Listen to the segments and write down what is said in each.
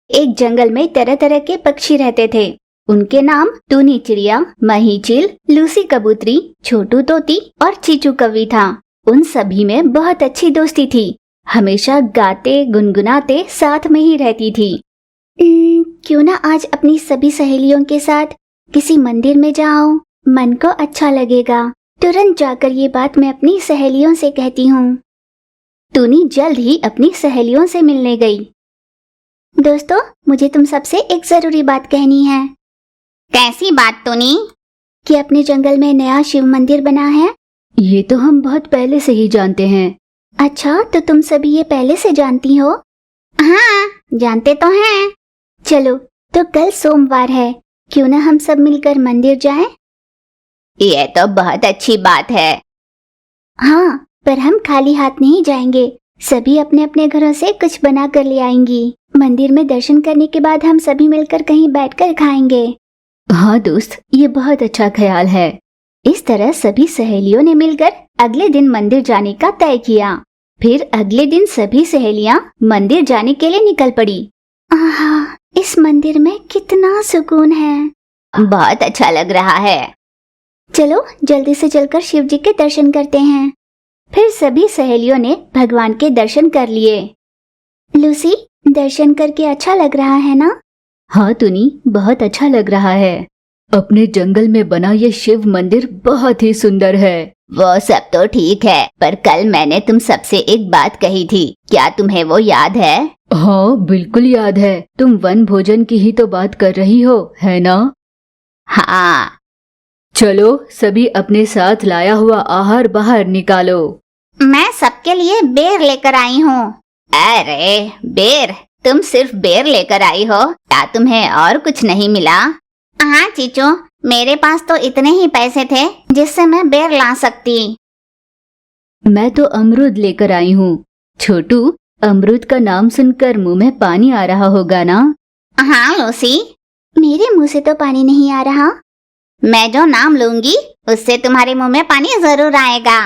एक जंगल में तरह तरह के पक्षी रहते थे। उनके नाम टूनी चिड़िया, मही चील, लूसी कबूतरी, छोटू तोती और चीचू कौवी था। उन सभी में बहुत अच्छी दोस्ती थी। हमेशा गाते गुनगुनाते साथ में ही रहती थी। क्यों ना आज अपनी सभी सहेलियों के साथ किसी मंदिर में जाऊं, मन को अच्छा लगेगा। तुरंत जाकर ये बात मैं अपनी सहेलियों से कहती हूँ। टूनी जल्द ही अपनी सहेलियों से मिलने गई। दोस्तों, मुझे तुम सबसे एक जरूरी बात कहनी है। कैसी बात टूनी? कि अपने जंगल में नया शिव मंदिर बना है। ये तो हम बहुत पहले से ही जानते हैं। अच्छा, तो तुम सभी ये पहले से जानती हो? हाँ, जानते तो हैं। चलो, तो कल सोमवार है, क्यों ना हम सब मिलकर मंदिर जाएं? ये तो बहुत अच्छी बात है। हाँ, पर हम खाली हाथ नहीं जाएंगे। सभी अपने अपने घरों से कुछ बना कर ले आएंगी। मंदिर में दर्शन करने के बाद हम सभी मिलकर कहीं बैठकर खाएंगे। हाँ दोस्त, ये बहुत अच्छा ख्याल है। इस तरह सभी सहेलियों ने मिलकर अगले दिन मंदिर जाने का तय किया। फिर अगले दिन सभी सहेलियां मंदिर जाने के लिए निकल पड़ी। आहा, इस मंदिर में कितना सुकून है। बहुत अच्छा लग रहा है। चलो जल्दी से चलकर शिव जी के दर्शन करते हैं। फिर सभी सहेलियों ने भगवान के दर्शन कर लिए। लूसी, दर्शन करके अच्छा लग रहा है ना? हाँ टूनी, बहुत अच्छा लग रहा है। अपने जंगल में बना ये शिव मंदिर बहुत ही सुंदर है। वो सब तो ठीक है, पर कल मैंने तुम सबसे एक बात कही थी, क्या तुम्हें वो याद है? हाँ बिल्कुल याद है। तुम वन भोजन की ही तो बात कर रही हो, है ना? हाँ। चलो सभी अपने साथ लाया हुआ आहार बाहर निकालो। मैं सबके लिए बेर लेकर आई हूँ। अरे बेर? तुम सिर्फ बेर लेकर आई हो, क्या तुम्हें और कुछ नहीं मिला? हाँ चीचू, मेरे पास तो इतने ही पैसे थे जिससे मैं बेर ला सकती। मैं तो अमरूद लेकर आई हूँ। छोटू, अमरूद का नाम सुनकर मुंह में पानी आ रहा होगा ना? हाँ लूसी। मेरे मुंह से तो पानी नहीं आ रहा। मैं जो नाम लूंगी उससे तुम्हारे मुंह में पानी जरूर आएगा।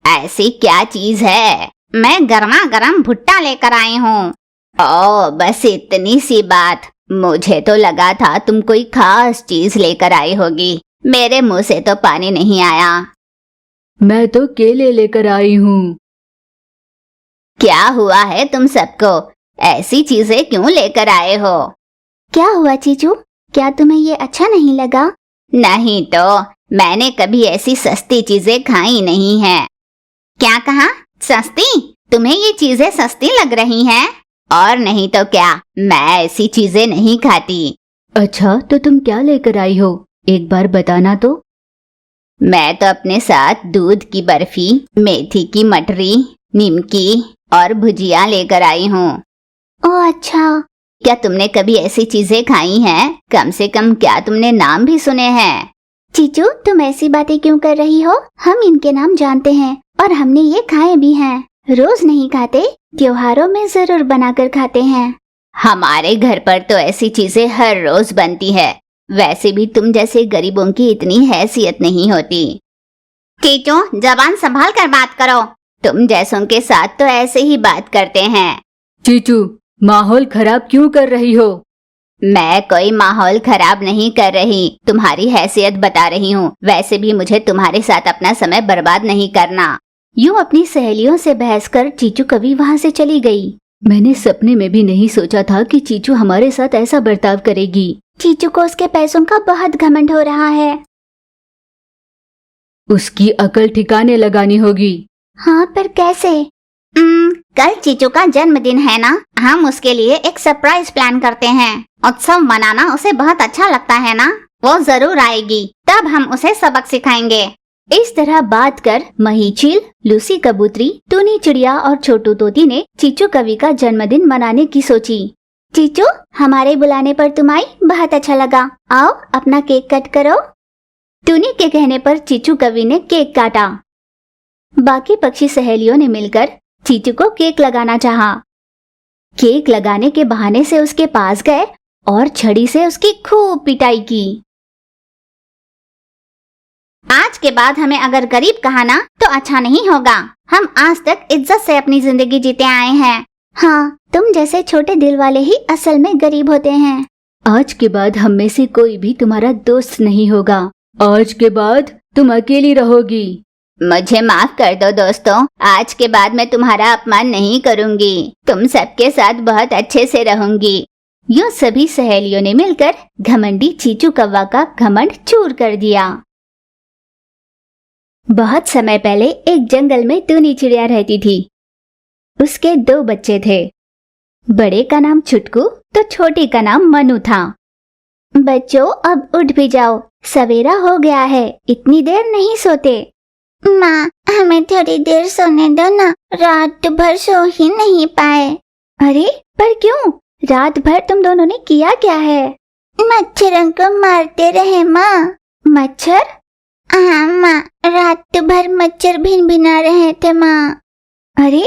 ऐसी क्या चीज है? मैं गर्मा गर्म भुट्टा लेकर आई हूँ। ओ बस इतनी सी बात। मुझे तो लगा था तुम कोई खास चीज लेकर आई होगी। मेरे मुंह से तो पानी नहीं आया। मैं तो केले लेकर आई हूँ। क्या हुआ है तुम सबको? ऐसी चीजें क्यों लेकर आए हो? क्या हुआ चीचू? क्या तुम्हें ये अच्छा नहीं लगा? नहीं तो, मैंने कभी ऐसी सस्ती चीजें खाई नहीं है। क्या कहा? सस्ती? तुम्हें ये चीजें सस्ती लग रही हैं? और नहीं तो क्या, मैं ऐसी चीजें नहीं खाती। अच्छा, तो तुम क्या लेकर आई हो? एक बार बताना तो। मैं तो अपने साथ दूध की बर्फी, मेथी की मटरी, निमकी और भुजिया लेकर आई हूँ। ओह अच्छा। क्या तुमने कभी ऐसी चीजें खाई हैं? कम से कम क्या तुमने नाम भी सुने हैं? चीचू, तुम ऐसी बातें क्यों कर रही हो? हम इनके नाम जानते हैं और हमने ये खाए भी हैं। रोज नहीं खाते, त्योहारों में जरूर बनाकर खाते हैं। हमारे घर पर तो ऐसी चीजें हर रोज बनती है। वैसे भी तुम जैसे गरीबों की इतनी हैसियत नहीं होती। चीचू, जबान संभाल कर बात करो। तुम जैसों के साथ तो ऐसे ही बात करते हैं। चीचू, माहौल खराब क्यों कर रही हो? मैं कोई माहौल खराब नहीं कर रही, तुम्हारी हैसियत बता रही हूँ। वैसे भी मुझे तुम्हारे साथ अपना समय बर्बाद नहीं करना। यूं अपनी सहेलियों से बहस कर चीचू कभी वहाँ से चली गई। मैंने सपने में भी नहीं सोचा था कि चीचू हमारे साथ ऐसा बर्ताव करेगी। चीचू को उसके पैसों का बहुत घमंड हो रहा है। उसकी अकल ठिकाने लगानी होगी। हाँ, पर कैसे? कल चीचू का जन्मदिन है ना, हम उसके लिए एक सरप्राइज प्लान करते हैं। उत्सव मनाना उसे बहुत अच्छा लगता है ना, वो जरूर आएगी, तब हम उसे सबक सिखाएंगे। इस तरह बात कर मही चील, लूसी कबूतरी, टूनी चिड़िया और छोटू तोती ने चीचू कवि का जन्मदिन मनाने की सोची। चीचू, हमारे बुलाने पर तुम आई, बहुत अच्छा लगा। आओ अपना केक कट करो। टूनी के कहने पर चीचू कवि ने केक काटा। बाकी पक्षी सहेलियों ने मिलकर चीचू को केक लगाना चाहा। केक लगाने के बहाने से उसके पास गए और छड़ी से उसकी खूब पिटाई की। आज के बाद हमें अगर गरीब कहा ना तो अच्छा नहीं होगा। हम आज तक इज्जत से अपनी जिंदगी जीते आए हैं। हाँ, तुम जैसे छोटे दिल वाले ही असल में गरीब होते हैं। आज के बाद हम में से कोई भी तुम्हारा दोस्त नहीं होगा। आज के बाद तुम अकेली रहोगी। मुझे माफ कर दो दोस्तों, आज के बाद मैं तुम्हारा अपमान नहीं करूंगी। तुम सबके साथ बहुत अच्छे से रहूंगी। यूं सभी सहेलियों ने मिलकर घमंडी चीचू कौवा का घमंड चूर कर दिया। बहुत समय पहले एक जंगल में टूनी चिड़िया रहती थी। उसके 2 बच्चे थे। बड़े का नाम छुटकू तो छोटी का नाम मनु था। बच्चों, अब उठ भी जाओ, सवेरा हो गया है, इतनी देर नहीं सोते। माँ, हमें थोड़ी देर सोने दो ना, रात भर सो ही नहीं पाए। अरे पर क्यों? रात भर तुम दोनों ने किया क्या है? मच्छरों को मारते रहे माँ। मच्छर? हाँ माँ, रात भर मच्छर भिन-भिना रहे थे माँ। अरे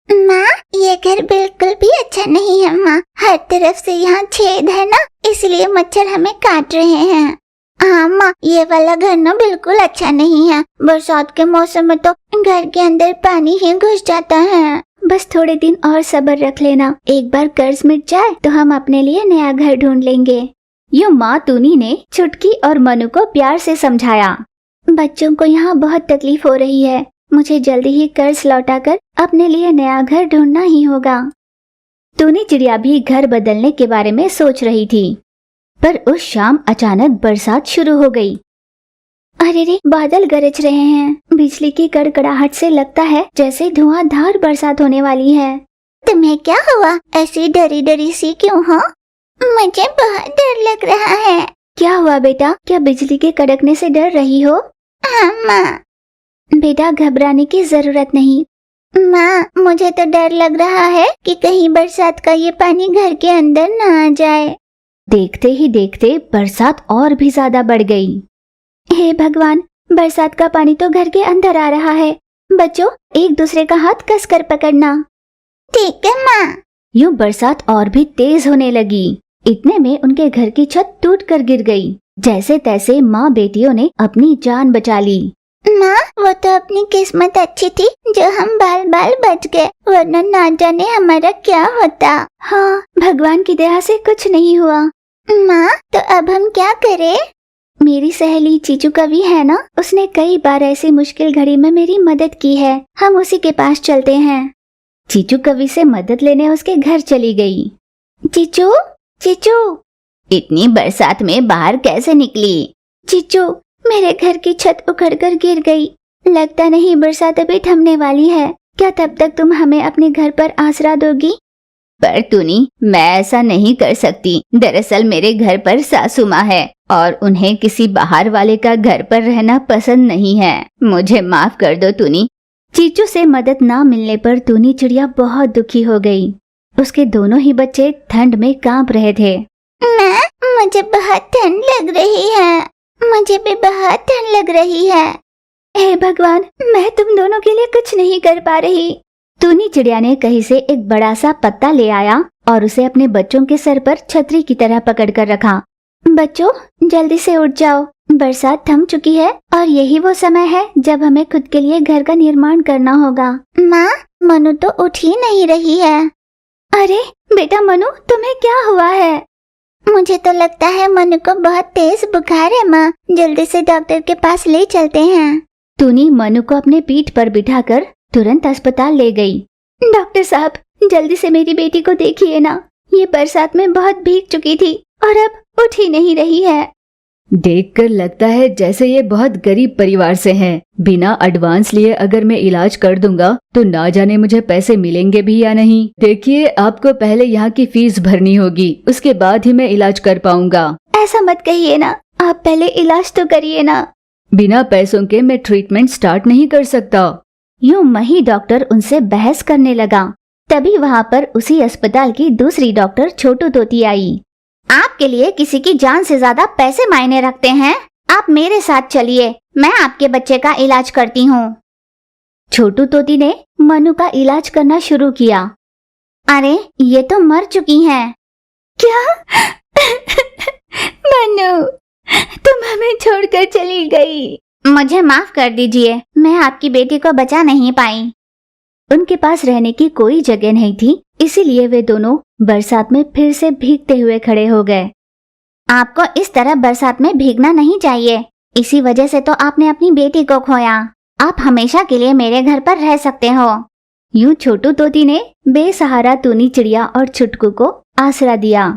माँ, ये घर बिल्कुल भी अच्छा नहीं है माँ। हर तरफ से यहाँ छेद है ना, इसलिए मच्छर हमें काट रहे हैं। हाँ माँ, ये वाला घर ना बिल्कुल अच्छा नहीं है। बरसात के मौसम में तो घर के अंदर पानी ही घुस जाता है। बस थोड़े दिन और सब्र रख लेना, एक बार कर्ज मिट जाए तो हम अपने लिए नया घर ढूंढ लेंगे। यूं माँ टूनी ने छुटकी और मनु को प्यार से समझाया। बच्चों को यहाँ बहुत तकलीफ हो रही है, मुझे जल्दी ही कर्ज लौटाकर अपने लिए नया घर ढूंढना ही होगा। टूनी चिड़िया भी घर बदलने के बारे में सोच रही थी, पर उस शाम अचानक बरसात शुरू हो गई। अरे रे, बादल गरज रहे हैं, बिजली की कड़कड़ाहट से लगता है जैसे धुआंधार बरसात होने वाली है। तुम्हें क्या हुआ? ऐसी डरी डरी सी क्यों हो? मुझे बहुत डर लग रहा है। क्या हुआ बेटा, क्या बिजली के कड़कने से डर रही हो? हाँ माँ। बेटा, घबराने की जरूरत नहीं। माँ, मुझे तो डर लग रहा है कि कहीं बरसात का ये पानी घर के अंदर न आ जाए। देखते ही देखते बरसात और भी ज्यादा बढ़ गई। हे भगवान, बरसात का पानी तो घर के अंदर आ रहा है। बच्चों, एक दूसरे का हाथ कसकर पकड़ना। ठीक है माँ। यूं बरसात और भी तेज होने लगी। इतने में उनके घर की छत टूटकर गिर गई। जैसे तैसे माँ बेटियों ने अपनी जान बचा ली। माँ, वो तो अपनी किस्मत अच्छी थी जो हम बाल बाल बच गए, वरना ना जाने हमारा क्या होता। हाँ, भगवान की दया से कुछ नहीं हुआ। माँ, तो अब हम क्या करें? मेरी सहेली चीचू कवि है ना, उसने कई बार ऐसी मुश्किल घड़ी में मेरी मदद की है। हम उसी के पास चलते हैं। चीचू कवि से मदद लेने उसके घर चली गई। चीचू, चीचू, इतनी बरसात में बाहर कैसे निकली? चीचू, मेरे घर की छत उखड़कर गिर गई। लगता नहीं बरसात अभी थमने वाली है। क्या तब तक तुम हमें अपने घर पर आसरा दोगी? पर टूनी, मैं ऐसा नहीं कर सकती। दरअसल मेरे घर पर सासू माँ है और उन्हें किसी बाहर वाले का घर पर रहना पसंद नहीं है। मुझे माफ कर दो टूनी। चीचू से मदद ना मिलने पर टूनी चिड़िया बहुत दुखी हो गई। उसके दोनों ही बच्चे ठंड में कांप रहे थे। माँ, मुझे बहुत ठंड लग रही है। मुझे भी बहुत ठंड लग रही है। हे भगवान, मैं तुम दोनों के लिए कुछ नहीं कर पा रही। टूनी चिड़िया ने कहीं से एक बड़ा सा पत्ता ले आया और उसे अपने बच्चों के सर पर छतरी की तरह पकड़कर रखा। बच्चों, जल्दी से उठ जाओ, बरसात थम चुकी है और यही वो समय है जब हमें खुद के लिए घर का निर्माण करना होगा। माँ, मनु तो उठ ही नहीं रही है। अरे बेटा मनु, तुम्हें क्या हुआ है? मुझे तो लगता है मनु को बहुत तेज बुखार है माँ। जल्दी से डॉक्टर के पास ले चलते हैं। टूनी मनु को अपने पीठ पर बिठाकर तुरंत अस्पताल ले गई। डॉक्टर साहब, जल्दी से मेरी बेटी को देखिए ना, ये बरसात में बहुत भीग चुकी थी और अब उठ ही नहीं रही है। देखकर लगता है जैसे ये बहुत गरीब परिवार से हैं। बिना एडवांस लिए अगर मैं इलाज कर दूंगा तो ना जाने मुझे पैसे मिलेंगे भी या नहीं। देखिए, आपको पहले यहाँ की फीस भरनी होगी, उसके बाद ही मैं इलाज कर पाऊंगा। ऐसा मत कहिए ना, आप पहले इलाज तो करिए ना। बिना पैसों के मैं ट्रीटमेंट स्टार्ट नहीं कर सकता। यूं मही डॉक्टर उनसे बहस करने लगा। तभी वहाँ पर उसी अस्पताल की दूसरी डॉक्टर छोटू तोती आई। आपके लिए किसी की जान से ज्यादा पैसे मायने रखते हैं। आप मेरे साथ चलिए, मैं आपके बच्चे का इलाज करती हूँ। छोटू तोती ने मनु का इलाज करना शुरू किया। अरे, ये तो मर चुकी हैं। क्या? मनु, तुम हमें छोड़कर चली गई। मुझे माफ कर दीजिए, मैं आपकी बेटी को बचा नहीं पाई। उनके पास रहने की कोई जगह नहीं थी इसीलिए वे दोनों बरसात में फिर से भीगते हुए खड़े हो गए। आपको इस तरह बरसात में भीगना नहीं चाहिए। इसी वजह से तो आपने अपनी बेटी को खोया। आप हमेशा के लिए मेरे घर पर रह सकते हो। यूं छोटू तोती ने बेसहारा टूनी चिड़िया और छुटकू को आसरा दिया।